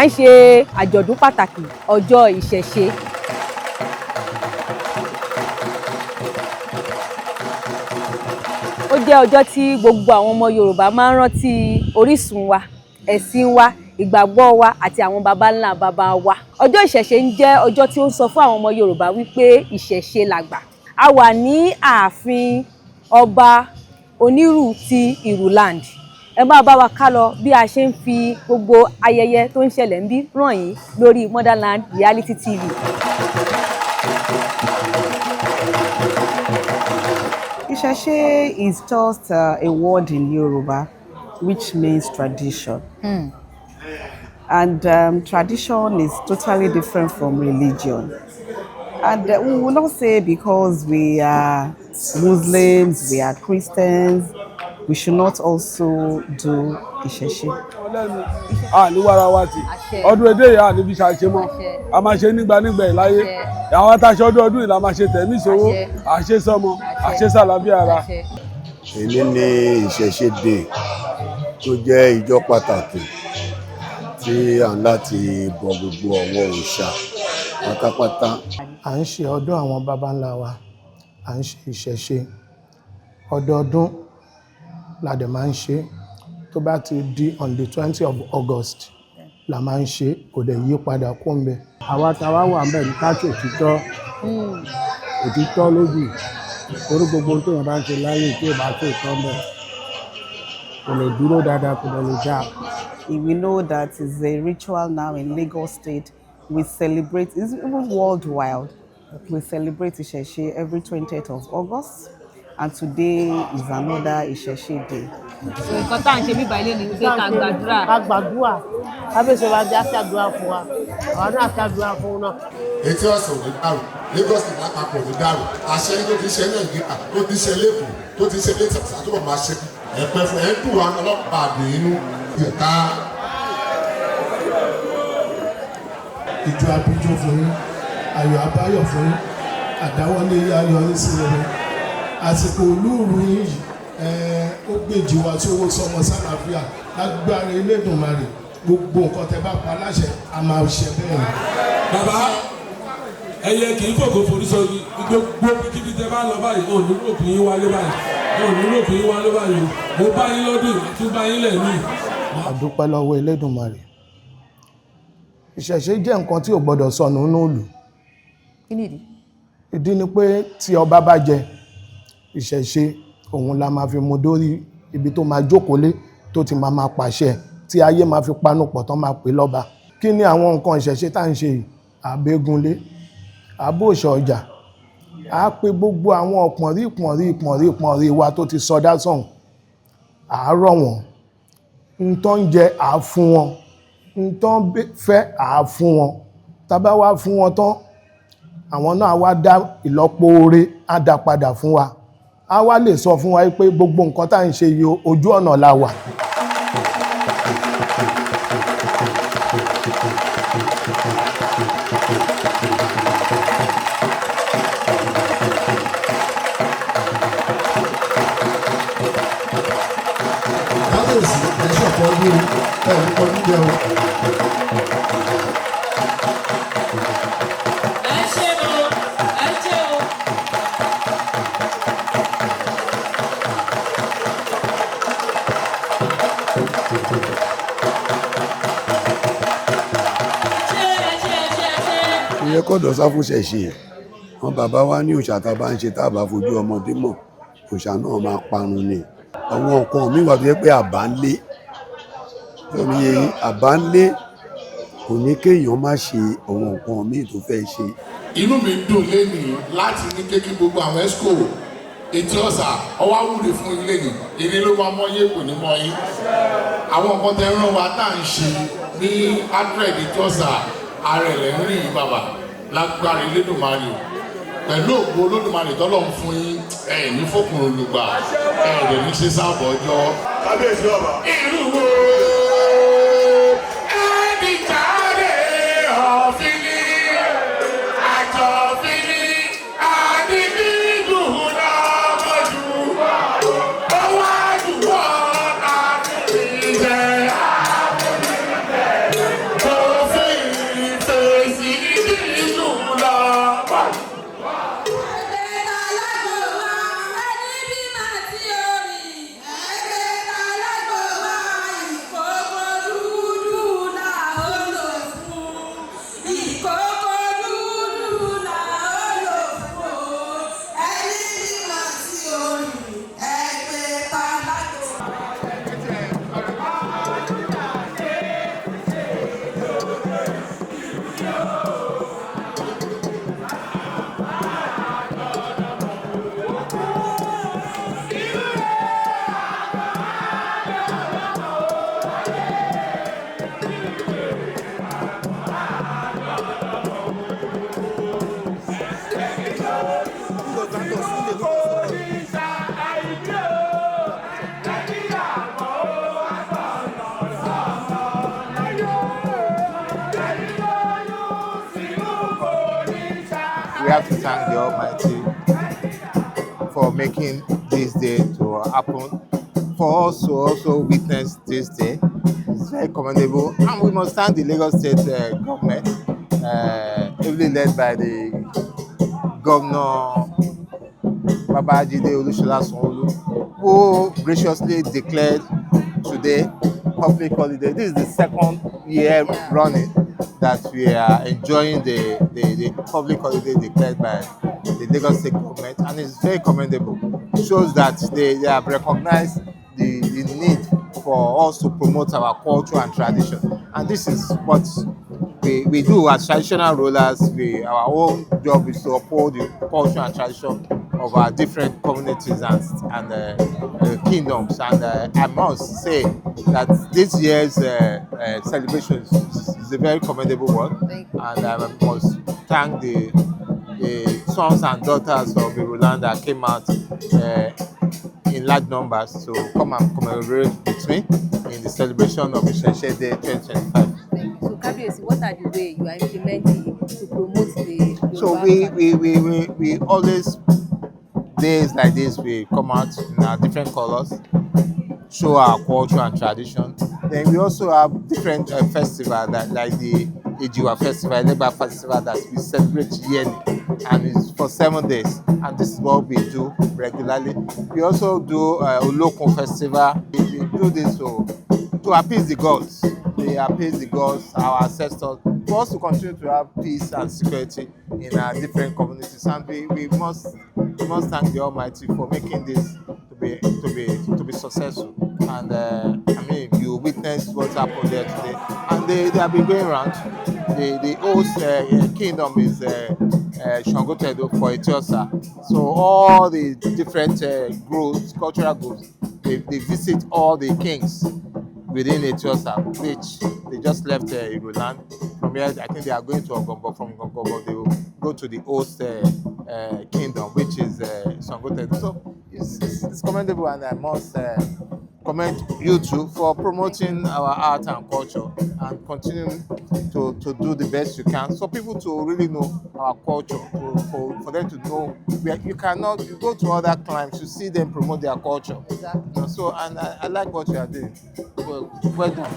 à ń ṣe àjọ̀dún pàtàkì ọjọ́ ìṣẹ̀ṣe. Ó jẹ́ ọjọ́ tí gbogbo àwọn ọmọ Yorùbá máa ń rántí orísun wa, ẹ̀sìn wa, ìgbàgbọ́ wa àti àwọn baba ńlá baba wa. Ọjọ́ ìṣẹ̀ṣe ń jẹ́ ọjọ́ tí ó ń sọ fún àwọn ọmọ Yorùbá wípé ìṣẹ̀ṣe làgbà. A wà ní ààfin Ọba Oniru ti Iruland. Ẹ máa bá wa ká lọ bí a ṣe ń fi gbogbo ayẹyẹ tó ń ṣẹlẹ̀ ń bí ràn yín lórí Motherland Reality TV. Isẹṣe is just a word in Yoruba which means tradition. And tradition is totally different from religion. And we will not say because we are Muslims, we are Christians, we should not also do Isẹṣe. Ọdún èdè yà níbi ṣàṣe mọ́ a máa ṣe nígbà ìláyé àwọn atáṣọ ọdún ìlà máa ṣe tẹ̀mí ìṣòwò àṣẹ sọmọ àṣẹ sàlàbí ara. Èyí ni Ìṣẹ̀ṣe Day tó jẹ́ ìjọ pàtàkì tí à ń láti bọ gbogbo ọwọ́ òòṣà pátápátá. À ń ṣe ọdún àwọn baba ńlá wa, à ń ṣe Ìṣẹ̀ṣe ọdọọdún la dẹ̀ máa ń ṣe. Tó bá ti di on the 20th of August la máa ń ṣe, kò dẹ̀ yí padà kó ń bẹ. Àwa táwa wà ń bẹ̀ ní káṣí òtítọ́ lójú orí gbogbo tó yẹn bá ń ṣe láyé tí ò bá tó ìtọ́ bẹ̀ kò lè dúró dáadáa, kò lè dá. We know that it's a ritual now in Lagos State. We celebrate, it's even worldwide. We celebrate Isẹṣe every 20th of August. And today is another Isẹṣe Day. Nǹkan tá à ń ṣe bíbá ilé ni pé ká gbàdúrà. Ká gbàdúrà. Abisogun II á ṣàdúrà fún wa. Àwa náà ṣàdúrà fún un náà. Etí ọ̀sán ò ní dàrú, Lagos ní lápapọ̀ ò ní dàrú. Àṣẹ tó ti ṣe Nàìjíríà, tó ti ṣe lẹ́kọ̀ọ́, tó ti ṣe lẹ́tà, àtúbọ̀ máa ṣe. Ẹ̀pẹ́ fún ẹ̀ ń dùn wá ọlọ́pàá àdùn inú. Ìka Ìjọ abijó fún yín, ayọ̀ abáyọ̀ fún yín, àdáwọ́lé ayọ̀ yín sí rere. Àsìkò olúùrù yìí ó gbèjì wa tí owó sọmọ sálàáfíà lágbára Elédùmarè gbogbo nǹkan tẹ́ bá pa láṣẹ a máa ṣe bẹ́ẹ̀ ni. Bàbá ẹyẹ kì í fòkò forí sọ gbogbo kíbi tẹ́ bá lọ báyìí ò ní rògbìn yín wálé báyìí mo bá yín lọ́dún tún bá yín lẹ̀ mí. A dúpẹ́ lọ́wọ́ Elédùmarè. Ìṣẹ̀ṣe jẹ́ nǹkan tí ò gbọdọ̀ sọnù nínú ìlú. Kí nìdí? Ìdí ni pé tí ọba bá jẹ Ìṣẹ̀ṣe òun la máa fi mú dórí ibi tó máa jókòó lé tó ti máa pàṣẹ tí ayé máa fi panupọ̀ tán máa pè lọ́ba. Kí ni àwọn nǹkan Ìṣẹ̀ṣe tá ń ṣe yìí? Àbẹ́gunlé, àbòṣà ọjà, a pè gbogbo àwọn pọ̀nrí wa tó ti sọdá sọ̀hún, àárọ̀ wọn, ń tán jẹ àfún wọn, ń tán fẹ́ àfún wọn, tábá wá fún wọn tán àwọn náà wá dá ìlọ́po oore á dá padà fún wa, a wá lè sọ fún wa pé gbogbo nǹkan tá ń ṣe yìí ojú ọ̀nà la wà. kábíyèsí ẹ̀ṣọ́ kan ní ẹ̀rí kan níbẹ̀ o. Ìyẹn kọ́dọ̀ sá fún Ìṣẹ̀ṣe wọn bàbá wa ní òòṣà tá a bá ń ṣe tá a bá fojú ọmọdé mọ̀ òòṣà náà máa parun ni. Àwọn nǹkan míì wà tó yẹ pé àbá ń lé lórí àbá ń lé kò ní kéèyàn má ṣe àwọn nǹkan míì tó fẹ́ ṣe. Inú mi dùn lénìí láti ní kékeré gbogbo àwọn ẹ́sìkò etí ọ̀sà ọwọ́ àwúre fún ilé ni ilé ló máa mọ́ yé kò ní mọ́ yín. Àwọn nǹkan tẹ rán wa tá à ń ṣe ní adred etí ọ̀sà ààrẹ rẹ̀ ń rìn bàbá lágbára Elédùmarè pẹ̀lú ògbó Olódùmarè tọ́lọ̀ ń fún yín ẹ̀ ní fòkùnrin olùgbà ẹ̀ lè ní ṣe sáàbọ̀ ọjọ́. Kábíyèsí ọba. Ìlú wo ẹni jáde ọ̀fìnì àjọ̀fìnì àdìdídùn lọ́mọdù owó àdúgbò àdìdíjẹ àdìdíjẹ. We have to thank the Almighty for making this day to happen. For us to also witness this day is very commendable, and we must thank the Lagos State government, heavily led by the Governor Babajide Olusola, who graciously declared today public holiday. This is the second year running that we are enjoying the public holiday declared by the Lagos State government, and it's very commendable. It shows that they have recognized the need for us to promote our culture and tradition, and this is what we do as traditional rulers. Our own job is to uphold the culture and tradition of our different communities and kingdoms. And I must say that this year's celebration is a very commendable one, and I must thank the sons and daughters of Iruland that came out in large numbers to come and commemorate with me in the celebration of Isẹṣe Day 2025. So Kabiyesi, what are the ways you are implementing to promote the So Yoruba we always, days like this, we come out in our different colors, show our culture and tradition. Then we also have different festivals like the Ejiwa Festival, Elegba Festival that we celebrate yearly, and it's for 7 days. And this is what we do regularly. We also do Olokun Festival. We do this to appease the gods. We appease the gods, our ancestors, for us to continue to have peace and security in our different communities. And we must thank the Almighty for making this to be successful. And I mean, you witnessed what happened there today, and they have been going around. The host kingdom is Shangotedo for Etiosa. So all the different groups, cultural groups, they visit all the kings within Etiosa, which they just left Iruland. From here, I think they are going to Ogombo. From Ogombo, they will go to the host kingdom, which is Shangotedo. So it's commendable, and I must commend you too for promoting our art and culture and continuing to do the best you can, so people to really know our culture, for them to know where you go to other climes, you see them promote their culture. Exactly. You know, so, and I like what you are doing. Well done.